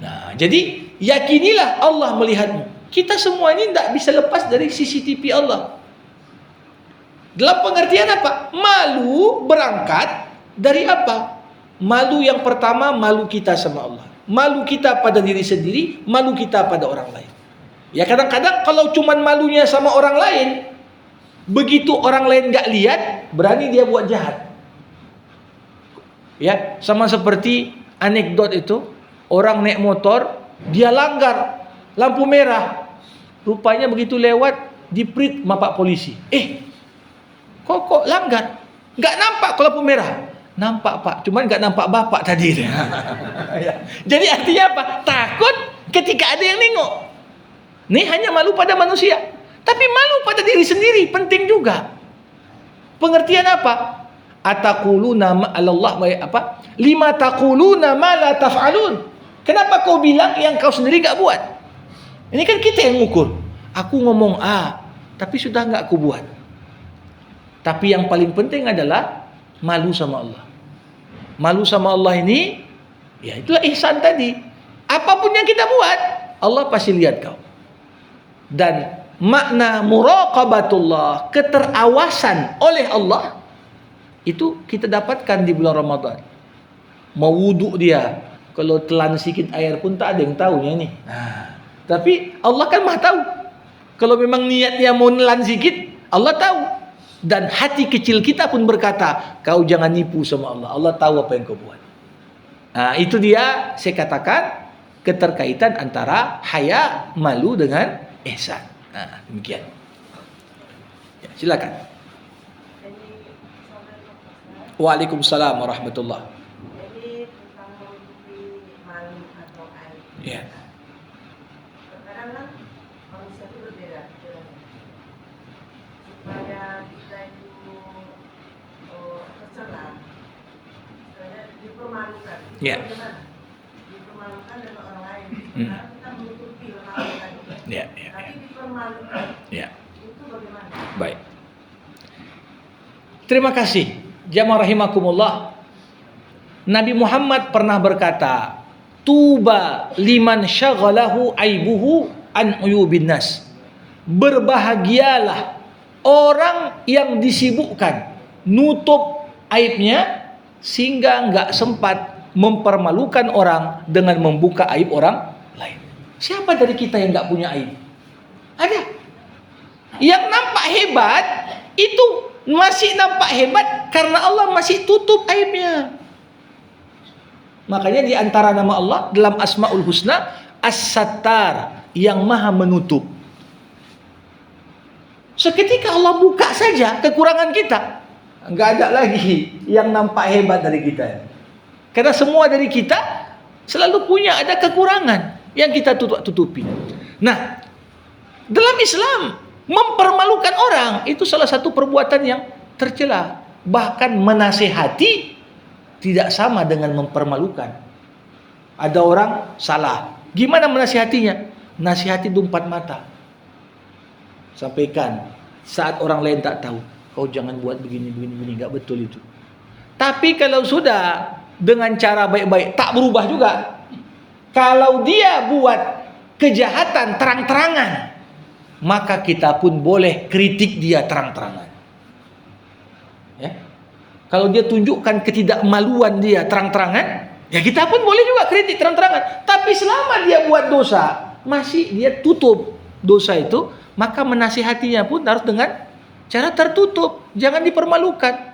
Nah, jadi yakinilah Allah melihatmu. Kita semua ini tidak bisa lepas dari CCTV Allah. Dalam pengertian apa? Malu berangkat dari apa? Malu yang pertama, malu kita sama Allah. Malu kita pada diri sendiri, malu kita pada orang lain. Ya, kadang-kadang kalau cuman malunya sama orang lain, begitu orang lain nggak lihat, berani dia buat jahat. Ya, sama seperti anekdot itu, orang naik motor, dia langgar lampu merah. Rupanya begitu lewat, diprit sama Pak polisi. Kok langgar? Nggak nampak kalau lampu merah. Nampak Pak, cuman nggak nampak Bapak tadi. Jadi artinya apa? Takut ketika ada yang nengok. Ini hanya malu pada manusia. Tapi malu pada diri sendiri penting juga. Pengertian apa? Ataquluna ma'alallah apa? Lima taquluna ma la taf'alun. Kenapa kau bilang yang kau sendiri enggak buat? Ini kan kita yang mengukur. Aku ngomong A, tapi sudah enggak aku buat. Tapi yang paling penting adalah malu sama Allah. Malu sama Allah ini, ya itulah ihsan tadi. Apapun yang kita buat, Allah pasti lihat kau. Dan makna muraqabatullah, keterawasan oleh Allah, itu kita dapatkan di bulan Ramadan. Mau wuduk dia, kalau telan sedikit air pun tak ada yang tahunya nih. Tapi Allah kan maha tahu. Kalau memang niatnya mau nelan sedikit, Allah tahu. Dan hati kecil kita pun berkata, kau jangan nipu sama Allah. Allah tahu apa yang kau buat. Nah, itu dia saya katakan keterkaitan antara haya, malu dengan ihsan. Nah, demikian. Ya, silakan. Waalaikumsalam warahmatullahi. Jadi tentang menutupi malu atau aib. Ya. Kadang-kadang manusia itu berbeda pikirannya. Supaya kita itu tercela, supaya dipermalukan. Itu Ya. bagaimana? Dipermalukan dengan orang lain. Karena kita menutupi lemah tadi. Ya, Tapi dipermalukan. ya. Itu bagaimana? Baik. Terima kasih. Jamaah rahimakumullah. Nabi Muhammad pernah berkata, tuba liman syaghalahu aibuhu an uyubin nas. Berbahagialah orang yang disibukkan nutup aibnya sehingga enggak sempat mempermalukan orang dengan membuka aib orang lain. Siapa dari kita yang enggak punya aib? Ada. Yang nampak hebat itu masih nampak hebat karena Allah masih tutup aibnya. Makanya di antara nama Allah dalam Asmaul Husna As-Sattar, yang maha menutup. Seketika Allah buka saja kekurangan kita, nggak ada lagi yang nampak hebat dari kita. Karena semua dari kita selalu punya ada kekurangan yang kita tutupi. Nah, dalam Islam mempermalukan orang itu salah satu perbuatan yang tercela. Bahkan menasehati tidak sama dengan mempermalukan. Ada orang salah, gimana menasihatinya? Nasihati 24 mata. Sampaikan saat orang lain tak tahu, kau jangan buat begini, nggak betul itu. Tapi kalau sudah dengan cara baik-baik tak berubah juga. Kalau dia buat kejahatan terang-terangan, maka kita pun boleh kritik dia terang-terangan. Ya. Kalau dia tunjukkan ketidakmaluan dia terang-terangan, ya kita pun boleh juga kritik terang-terangan. Tapi selama dia buat dosa, masih dia tutup dosa itu, maka menasihatinya pun harus dengan cara tertutup, jangan dipermalukan.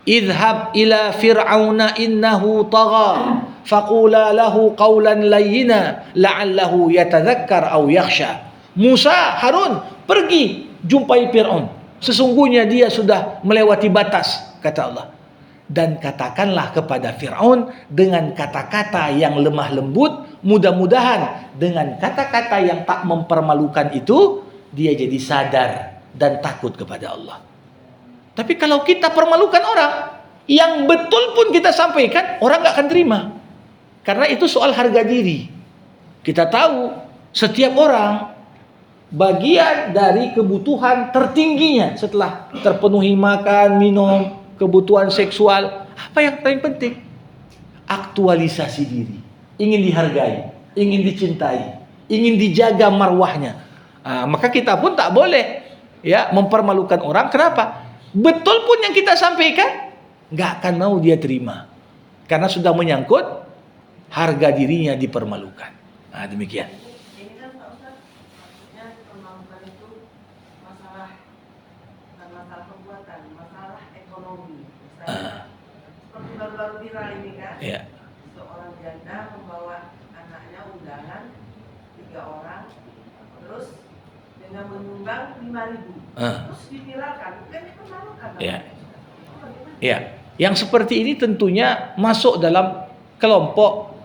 Idhab ila fir'auna innahu tagha faqula lahu qawlan layyina la'allahu yatadhakkar aw yakhsha. Musa, Harun, pergi jumpai Fir'aun. Sesungguhnya dia sudah melewati batas, kata Allah. Dan katakanlah kepada Fir'aun dengan kata-kata yang lemah lembut, mudah-mudahan dengan kata-kata yang tak mempermalukan itu, dia jadi sadar dan takut kepada Allah. Tapi kalau kita permalukan orang, yang betul pun kita sampaikan, orang gak akan terima. Karena itu soal harga diri. Kita tahu setiap orang bagian dari kebutuhan tertingginya setelah terpenuhi makan, minum, kebutuhan seksual, apa yang paling penting? Aktualisasi diri. Ingin dihargai, ingin dicintai, ingin dijaga marwahnya. Maka kita pun tak boleh ya mempermalukan orang. Kenapa? Betul pun yang kita sampaikan, gak akan mau dia terima. Karena sudah menyangkut harga dirinya dipermalukan. Demikian. Ini kan Pak Ustaz, maksudnya permalukan itu masalah, bukan masalah perbuatan, masalah ekonomi. Misalnya, seperti baru-baru viral ini kan, seorang janda membawa anaknya undangan 3 orang, terus dengan menyumbang 5.000, terus diviralkan, kan itu permalukan. Ya, yang seperti ini tentunya masuk dalam kelompok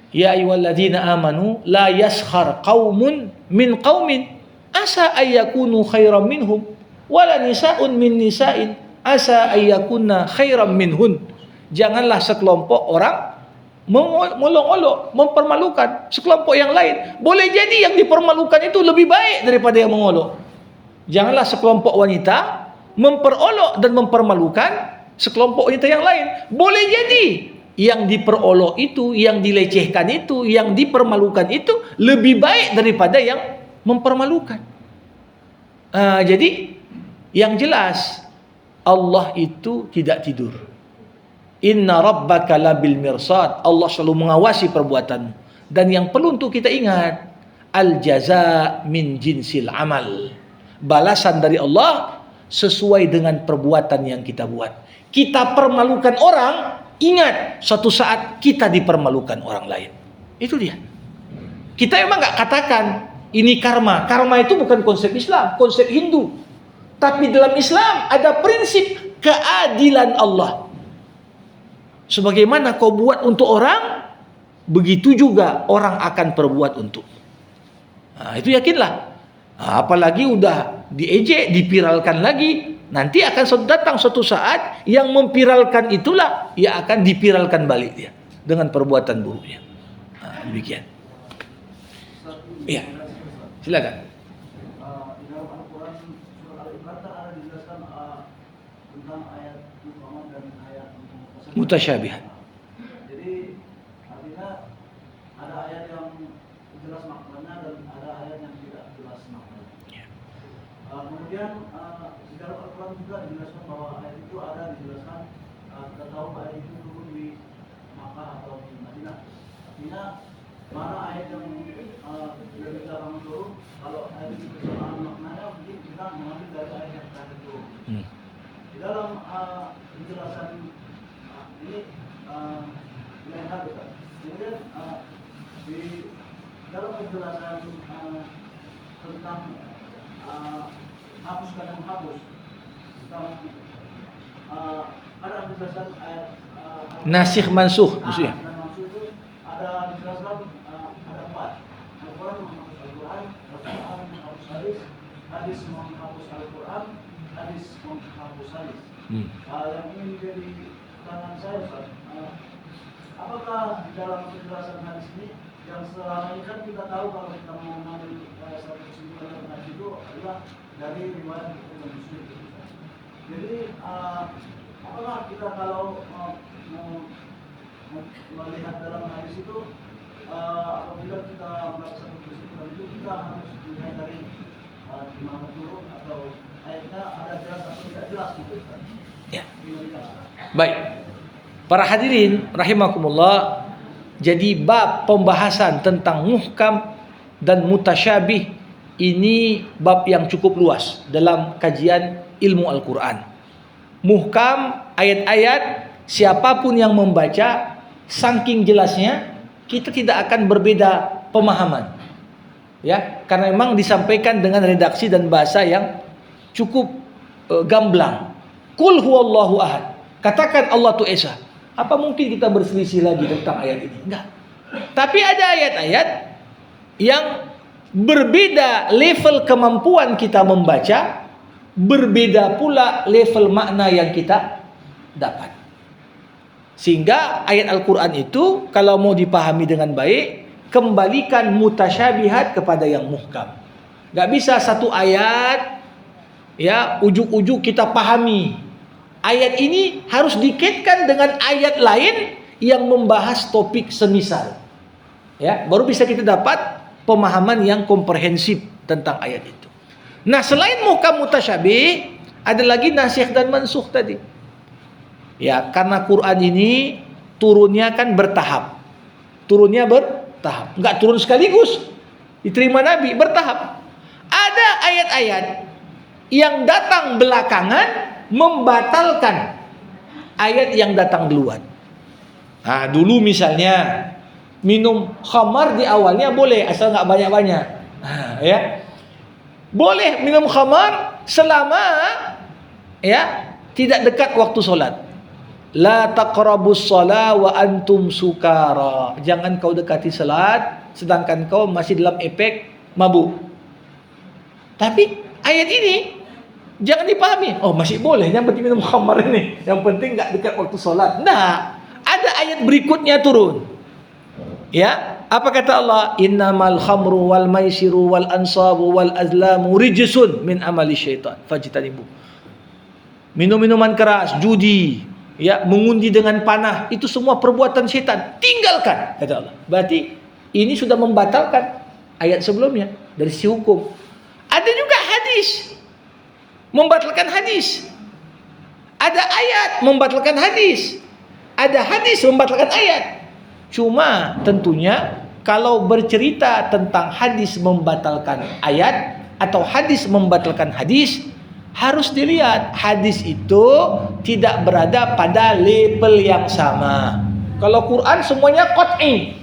ya ayyuhalladzina amanu la yaskhar qaumun min qaumin asa ayyakunu khairam minhum wala nisa'un min nisa'in asa ayyakunna khairam minhun. Janganlah sekelompok orang mengolok-olok, mempermalukan sekelompok yang lain. Boleh jadi yang dipermalukan itu lebih baik daripada yang mengolok. Janganlah sekelompok wanita memperolok dan mempermalukan sekelompok wanita yang lain. Boleh jadi yang diperolok itu, yang dilecehkan itu, yang dipermalukan itu lebih baik daripada yang mempermalukan. Jadi yang jelas Allah itu tidak tidur. Inna rabbaka labil mirsad. Allah selalu mengawasi perbuatanmu. Dan yang perlu untuk kita ingat, al jaza min jinsil amal. balasan dari Allah sesuai dengan perbuatan yang kita buat. Kita permalukan orang, ingat suatu saat kita dipermalukan orang lain. Itu dia. Kita emang nggak katakan ini karma. Karma itu bukan konsep Islam, konsep Hindu. Tapi dalam Islam ada prinsip keadilan Allah. Sebagaimana kau buat untuk orang, begitu juga orang akan perbuat untuk. Nah, itu yakinlah. Nah, apalagi udah diejek, dipiralkan lagi, nanti akan datang suatu saat yang mempiralkan itulah yang akan dipiralkan balik dia dengan perbuatan buruknya. Nah, demikian. Iya, silakan. Di dalam Al-Quran surah Al-Imran ada dijelaskan tentang ayat muhkamat dan ayat Mutasyabihat. Jadi artinya ada ayat yang jelas maknanya dan ada ayat yang tidak jelas maknanya. Kemudian di dalam Al-Quran juga dijelaskan bahwa ayat itu ada dijelaskan kita tahu ayat itu turun di Makkah atau di Madinah. Artinya mana ayat yang dari belakang turun, kalau ayat itu bersamaan maknanya mungkin kita mengambil dari ayat yang tadi turun. Di dalam penjelasan ini yang ada. Kemudian di dalam penjelasan tentang hapuskan dan menghapus, tentang ada penjelasan ayat Nasikh mansuh maksudnya. dan maksud itu ada dijelaskan ada 4. Al-Quran menghapus Al-Quran, Al-Quran menghapus hadis, hadis menghapus Al-Quran, hadis menghapus hadis. Yang ini menjadi pertanyaan saya, Ustaz. Apakah di dalam penjelasan hadis ini yang selama ini kan kita tahu kalau kita mau mengambil satu kesimpulan dari hadis itu adalah dari riwayat Bukhari dan Muslim. Jadi apakah kita kalau melihat dalam hadis itu apabila kita melakukan satu kesimpulan itu kita harus melihat dari di mana turun atau ayatnya ada jelas atau tidak jelas gitu. Ya. Baik. Para hadirin rahimakumullah, jadi bab pembahasan tentang muhkam dan mutasyabih ini bab yang cukup luas dalam kajian ilmu Al-Quran. Muhkam, ayat-ayat, siapapun yang membaca, saking jelasnya, kita tidak akan berbeda pemahaman. Ya, karena memang disampaikan dengan redaksi dan bahasa yang cukup gamblang. Qul huwallahu ahad. Katakan Allah itu Esa. Apa mungkin kita berselisih lagi tentang ayat ini? Enggak. Tapi ada ayat-ayat yang berbeda level kemampuan kita membaca, berbeda pula level makna yang kita dapat. Sehingga ayat Al-Quran itu kalau mau dipahami dengan baik, kembalikan mutasyabihat kepada yang muhkam. Gak bisa satu ayat ya ujuk-ujuk kita pahami. Ayat ini harus dikaitkan dengan ayat lain yang membahas topik semisal. Ya, baru bisa kita dapat pemahaman yang komprehensif tentang ayat itu. Nah, selain muhkam mutasyabih, ada lagi nasikh dan mansukh tadi. Ya, karena Quran ini turunnya kan bertahap. Turunnya bertahap. Enggak turun sekaligus. Diterima Nabi bertahap. Ada ayat-ayat yang datang belakangan membatalkan ayat yang datang duluan. Nah, dulu misalnya minum khamar di awalnya boleh asal nggak banyak-banyak. Nah, ya. Boleh minum khamar selama ya tidak dekat waktu sholat. La taqrabus shalah wa antum sukara. Jangan kau dekati salat sedangkan kau masih dalam efek mabuk. Tapi ayat ini jangan dipahami, oh masih boleh, yang penting minum khamar ini, yang penting nggak dekat waktu sholat. Nah, ada ayat berikutnya turun. Ya, apa kata Allah? Innamal khamru wal maisiru wal ansabu wal azlamu rijsun min amali syaitan fajtanibu. Minum-minuman keras, judi, ya, mengundi dengan panah, itu semua perbuatan syaitan. Tinggalkan, kata Allah. Berarti ini sudah membatalkan ayat sebelumnya dari sisi hukum. Ada juga hadis membatalkan hadis. Ada ayat membatalkan hadis. Ada hadis membatalkan ayat. Cuma tentunya kalau bercerita tentang hadis membatalkan ayat, atau hadis membatalkan hadis, harus dilihat hadis itu tidak berada pada level yang sama. Kalau Quran semuanya qat'i,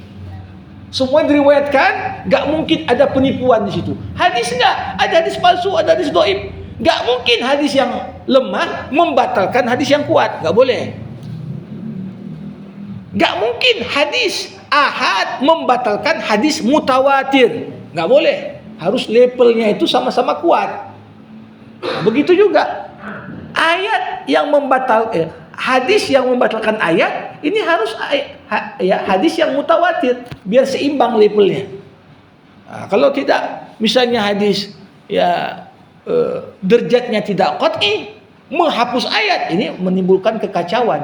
semua diriwayatkan, gak mungkin ada penipuan di situ. Hadis enggak, ada hadis palsu, ada hadis dhaif. Gak mungkin hadis yang lemah membatalkan hadis yang kuat, gak boleh. Gak mungkin hadis ahad membatalkan hadis mutawatir, gak boleh. Harus levelnya itu sama-sama kuat. Begitu juga ayat yang hadis yang membatalkan ayat ini harus hadis yang mutawatir biar seimbang levelnya. Nah, kalau tidak, misalnya hadis derajatnya tidak qat'i, menghapus ayat, ini menimbulkan kekacauan.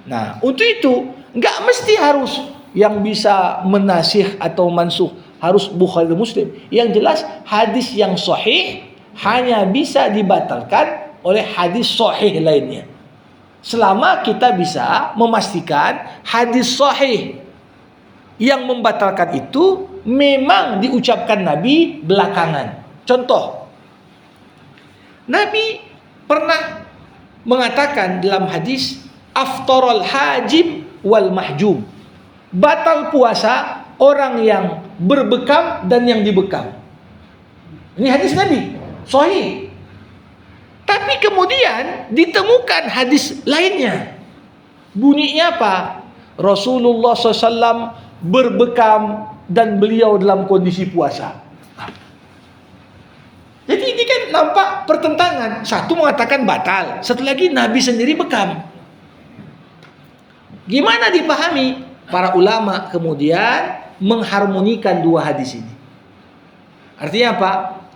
Nah, untuk itu nggak mesti harus yang bisa menasih atau mansuh harus Bukhari dan Muslim. Yang jelas hadis yang sahih hanya bisa dibatalkan oleh hadis sahih lainnya. Selama kita bisa memastikan hadis sahih yang membatalkan itu memang diucapkan Nabi belakangan. Contoh, Nabi pernah mengatakan dalam hadis aftarul hajim wal mahjum, batal puasa orang yang berbekam dan yang dibekam. Ini hadis Nabi sahih. Tapi kemudian ditemukan hadis lainnya. Bunyinya apa? Rasulullah SAW berbekam dan beliau dalam kondisi puasa. Jadi ini kan nampak pertentangan. Satu mengatakan batal, satu lagi Nabi sendiri bekam. Gimana dipahami? Para ulama kemudian mengharmonikan dua hadis ini. Artinya apa?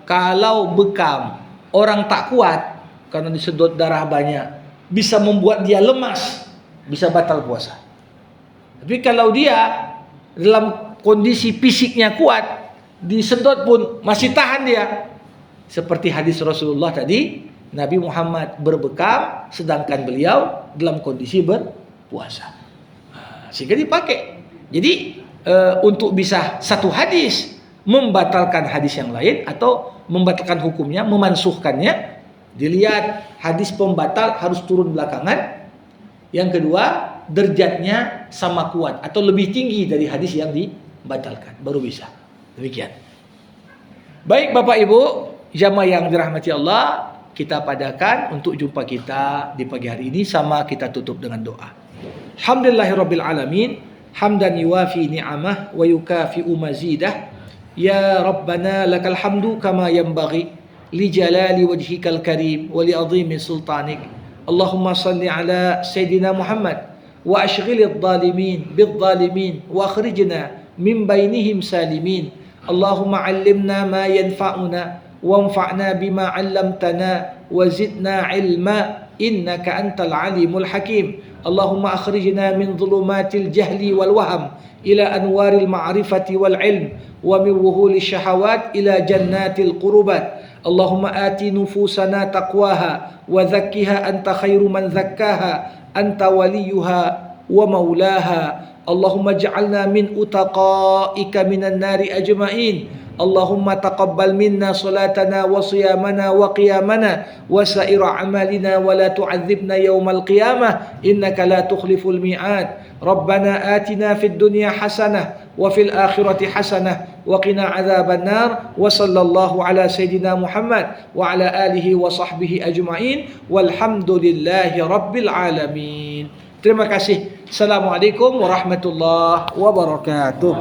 Kalau bekam orang tak kuat karena disedot darah banyak, bisa membuat dia lemas, bisa batal puasa. Tapi kalau dia dalam kondisi fisiknya kuat, disedot pun masih tahan dia. Seperti hadis Rasulullah tadi, Nabi Muhammad berbekam sedangkan beliau dalam kondisi berpuasa. Sehingga dipakai. Jadi untuk bisa satu hadis membatalkan hadis yang lain atau membatalkan hukumnya, memansuhkannya, dilihat hadis pembatal harus turun belakangan. Yang kedua, derajatnya sama kuat atau lebih tinggi dari hadis yang dibatalkan, baru bisa. Demikian. Baik Bapak Ibu, jamaah yang dirahmati Allah, kita padakan untuk jumpa kita di pagi hari ini, sama kita tutup dengan doa. Alhamdulillahirabbil alamin, hamdan yuwafi ni'amah wa yukafi'u mazidah. Ya Rabbana lakal hamdu kama yanbaghi li jalali wajhikal karim wa li azimi sultanik. Allahumma salli ala Sayyidina Muhammad wa ashghilidh dhalimin bidh-dhalimin wa akhrijna min bainihim salimin. Allahumma 'allimna ma yanfa'una wanfa'na bima 'allamtana wa zidna 'ilma innaka antal alimul hakim. Allahumma akhrijna min dhulumatil jahli wal waham ila anwaril ma'rifati wal ilm wa min wuhuli syahawat ila jannatil qurubat. Allahumma ati nufusana taqwaha wa zakkiha anta khairu man zakkaha anta waliyuha wa maulaha. Allahumma ja'alna min utaqaika minan nari ajma'in. Allahumma taqabbal minna salatana wa siyamana wa qiyamana wa sa'ira amalina wa la tu'adzibna yawmal qiyamah innaka la tukhliful mi'ad. Rabbana atina fid dunya hasanah wa fil akhirati hasanah wa qina adzaban nar. Wa sallallahu ala sayyidina Muhammad wa ala alihi wa sahbihi ajma'in walhamdulillahi rabbil alamin. Terima kasih. Assalamualaikum warahmatullahi wabarakatuh.